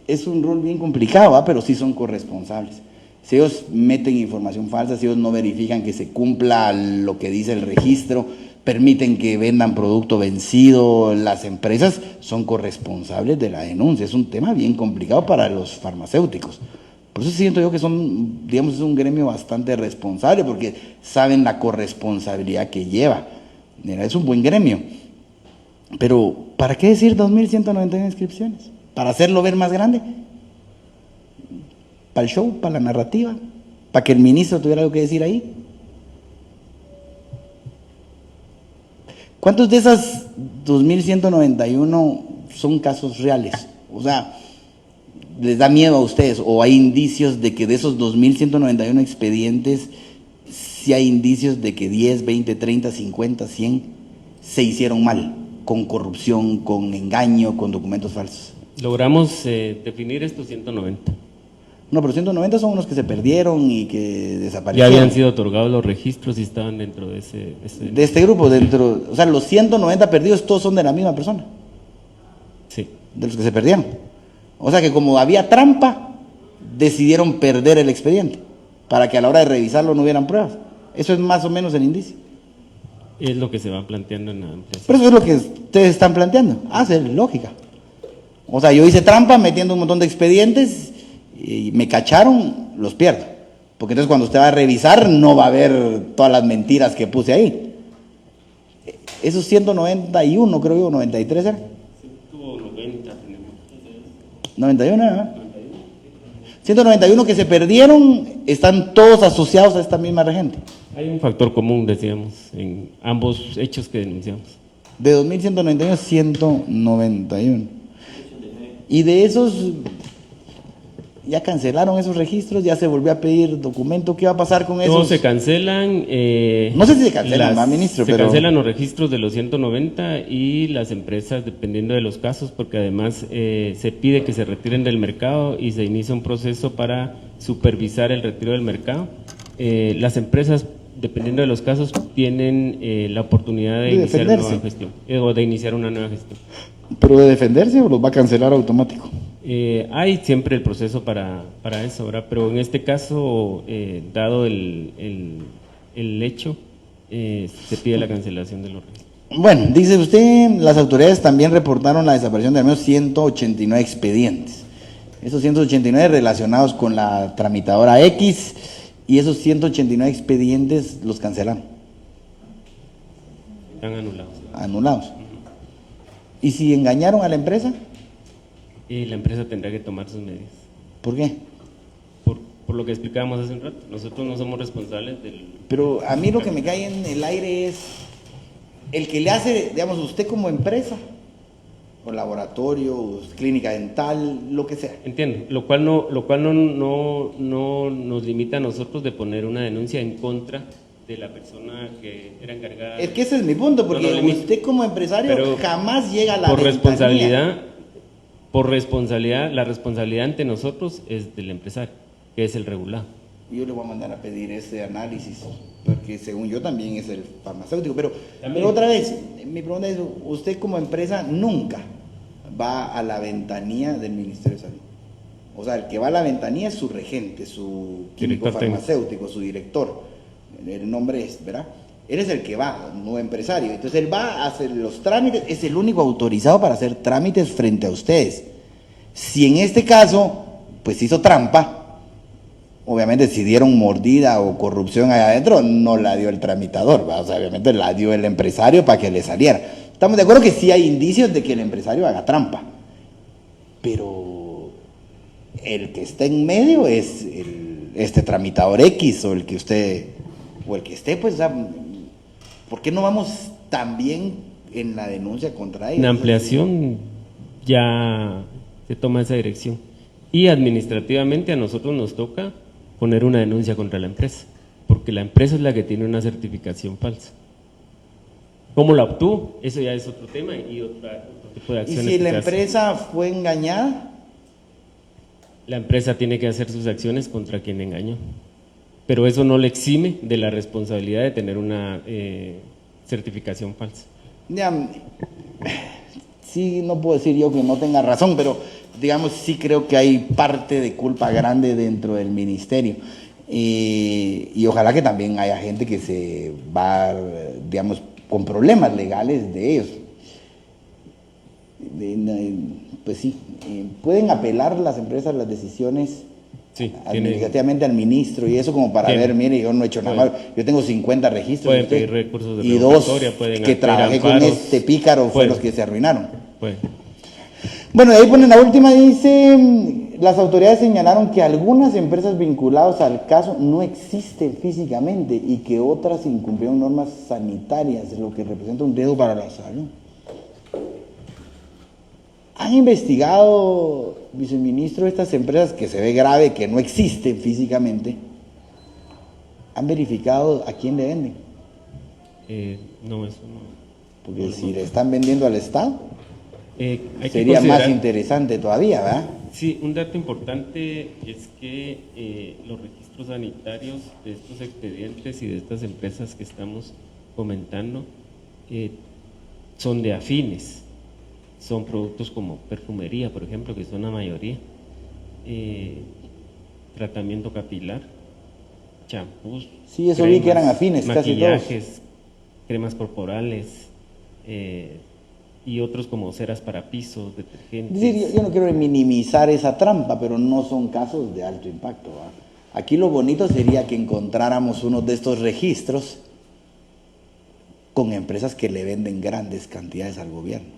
es un rol bien complicado, ¿va? Pero sí son corresponsables. Si ellos meten información falsa, si ellos no verifican que se cumpla lo que dice el registro, permiten que vendan producto vencido, las empresas son corresponsables de la denuncia. Es un tema bien complicado para los farmacéuticos. Por eso siento yo que son, digamos, es un gremio bastante responsable porque saben la corresponsabilidad que lleva. Mira, es un buen gremio. Pero, ¿para qué decir 2.191 inscripciones? ¿Para hacerlo ver más grande? ¿Para el show? ¿Para la narrativa? ¿Para que el ministro tuviera algo que decir ahí? ¿Cuántos de esas 2.191 son casos reales? O sea, ¿les da miedo a ustedes o hay indicios de que de esos 2.191 expedientes si hay indicios de que 10, 20, 30, 50, 100 se hicieron mal, con corrupción, con engaño, con documentos falsos. Logramos definir estos 190. No, pero 190 son unos que se perdieron y que Ya desaparecieron. habían sido otorgados los registros y estaban dentro de ese De este grupo, o sea, los 190 perdidos todos son de la misma persona, Sí. de los que se perdieron. O sea que como había trampa, decidieron perder el expediente, para que a la hora de revisarlo no hubieran pruebas. Eso es más o menos el indicio. Es lo que se va planteando en la ampliación. Pero eso es lo que ustedes están planteando. Hace lógica. O sea, yo hice trampa metiendo un montón de expedientes y me cacharon, los pierdo. Porque entonces cuando usted va a revisar no va a ver todas las mentiras que puse ahí. Esos 191, creo yo, 93 eran. 190 tenemos. 91, ¿verdad? 191 que se perdieron están todos asociados a esta misma regente. Hay un factor común, decíamos, en ambos hechos que denunciamos. De 2.191, 191. Y de esos, ya cancelaron esos registros, ya se volvió a pedir documento. ¿Qué va a pasar con esos? Todos se cancelan. No sé si se cancelan, ¿va, ministro? Se Pero cancelan los registros de los 190 y las empresas, dependiendo de los casos, porque además se pide que se retiren del mercado y se inicia un proceso para supervisar el retiro del mercado. Las empresas, dependiendo de los casos, tienen la oportunidad de De iniciar una defenderse. nueva gestión, o de iniciar una nueva gestión. ¿Pero de defenderse o los va a cancelar automático? Hay siempre el proceso para eso, ¿verdad? Pero en este caso, dado el hecho, se pide la cancelación de los registros. Bueno, dice usted, las autoridades también reportaron la desaparición de al menos 189 expedientes. Esos 189 relacionados con la tramitadora X, y esos 189 expedientes los cancelaron, Están anulados. anulados. ¿Y si engañaron a la empresa? Y la empresa tendrá que tomar sus medidas. ¿Por qué? Por lo que explicábamos hace un rato, nosotros no somos responsables del... Pero a mí lo que me cae en el aire es el que le hace, digamos, usted como empresa, o laboratorio, clínica dental, lo que sea. Entiendo, lo cual no nos limita a nosotros de poner una denuncia en contra de la persona que era encargada. Es que ese es mi punto, porque No, no, usted como empresario pero jamás llega a la por ventanilla. responsabilidad, la responsabilidad ante nosotros es del empresario, que es el regulado. Yo le voy a mandar a pedir ese análisis, porque según yo también es el farmacéutico. Pero También. otra vez, mi pregunta es, usted como empresa nunca va a la ventanilla del Ministerio de Salud. O sea, el que va a la ventanilla es su regente, su químico Director técnico. farmacéutico, su director. El nombre es, ¿verdad? Él es el que va, no empresario. Entonces él va a hacer los trámites, es el único autorizado para hacer trámites frente a ustedes. Si en este caso, pues hizo trampa, obviamente si dieron mordida o corrupción allá adentro, no la dio el tramitador, ¿va? O sea, obviamente la dio el empresario para que le saliera. Estamos de acuerdo que sí hay indicios de que el empresario haga trampa, pero el que está en medio es este tramitador X o el que usted, o el que esté, pues, o sea, ¿por qué no vamos también en la denuncia contra ellos? En la ampliación ya se toma esa dirección. Y administrativamente a nosotros nos toca poner una denuncia contra la empresa, porque la empresa es la que tiene una certificación falsa. ¿Cómo la obtuvo? Eso ya es otro tema y otro tipo de Y acciones. si que la se hacen. empresa fue engañada, La empresa tiene que hacer sus acciones contra quien engañó, pero eso no le exime de la responsabilidad de tener una certificación falsa. ya, sí, no puedo decir yo que no tenga razón, pero digamos sí creo que hay parte de culpa grande dentro del ministerio. Y ojalá que también haya gente que se va, digamos, con problemas legales de ellos. Pues sí, pueden apelar las empresas las decisiones Sí, administrativamente al ministro y eso como para Tiene. ver, mire, yo no he hecho nada Puede. mal, yo tengo 50 registros Pueden usted, pedir recursos de y dos revocatoria, pueden que pedir trabajé con amparos. este pícaro fue Pueden. los que se arruinaron. Pues, Bueno, de ahí ponen la última, dice, las autoridades señalaron que algunas empresas vinculadas al caso no existen físicamente y que otras incumplieron normas sanitarias, lo que representa un riesgo para la salud. ¿Han investigado, viceministro, estas empresas que se ve grave, que no existen físicamente? ¿Han verificado a quién le venden? No, eso no. Porque no, si no. le están vendiendo al Estado, Hay que sería más considerar- interesante todavía, ¿verdad? Sí, un dato importante es que los registros sanitarios de estos expedientes y de estas empresas que estamos comentando son de afines, son productos como perfumería, por ejemplo, que son la mayoría, tratamiento capilar, champús. Sí, eso vi que eran afines, casi todos. maquillajes, cremas corporales, y otros como ceras para pisos, detergentes. Es decir, yo no quiero minimizar esa trampa, pero no son casos de alto impacto, ¿verdad? Aquí lo bonito sería que encontráramos uno de estos registros con empresas que le venden grandes cantidades al gobierno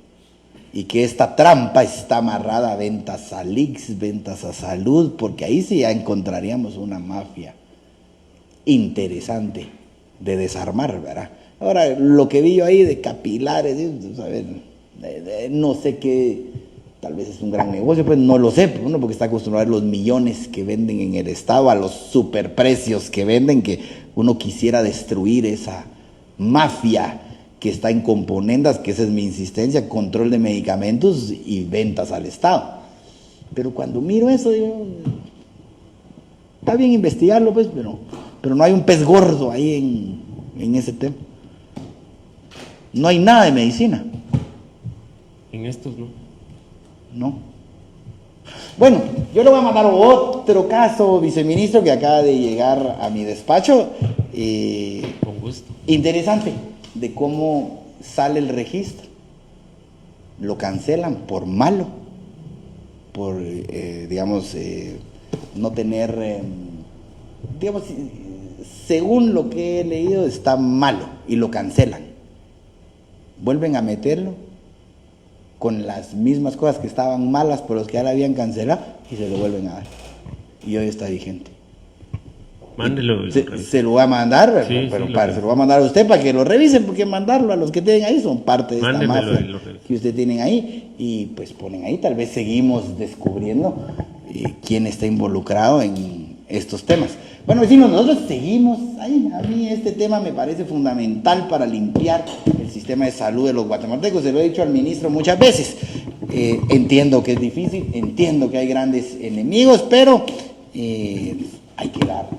y que esta trampa está amarrada a ventas a Lix, ventas a salud, porque ahí sí ya encontraríamos una mafia interesante de desarmar, ¿verdad? Ahora, lo que vi yo ahí de capilares, a ver, no sé qué, tal vez es un gran negocio, pues no lo sé, uno porque está acostumbrado a ver los millones que venden en el Estado, a los superprecios que venden, que uno quisiera destruir esa mafia que está en componendas, que esa es mi insistencia, control de medicamentos y ventas al Estado. Pero cuando miro eso, digo, está bien investigarlo, pues, pero no hay un pez gordo ahí en ese tema. No hay nada de medicina. En estos no. No. Bueno, yo le voy a mandar otro caso, viceministro, que acaba de llegar a mi despacho. Con gusto. Interesante, de cómo sale el registro. Lo cancelan por malo, por, digamos, no tener, digamos, según lo que he leído, está malo y lo cancelan. Vuelven a meterlo con las mismas cosas que estaban malas por los que ya la habían cancelado y se lo vuelven a dar. Y hoy está vigente. Mándelo. Se lo voy a mandar, Sí, pero sí, se lo voy a mandar a usted para que lo revisen, porque mandarlo a los que tienen ahí son parte de esta Mándemelo mafia y lo reviso. que usted tienen ahí, y pues ponen ahí, tal vez seguimos descubriendo quién está involucrado en estos temas. Bueno, vecinos, nosotros seguimos ahí. A mí este tema me parece fundamental para limpiar el sistema de salud de los guatemaltecos. Se lo he dicho al ministro muchas veces. Entiendo que es difícil, entiendo que hay grandes enemigos, pero hay que dar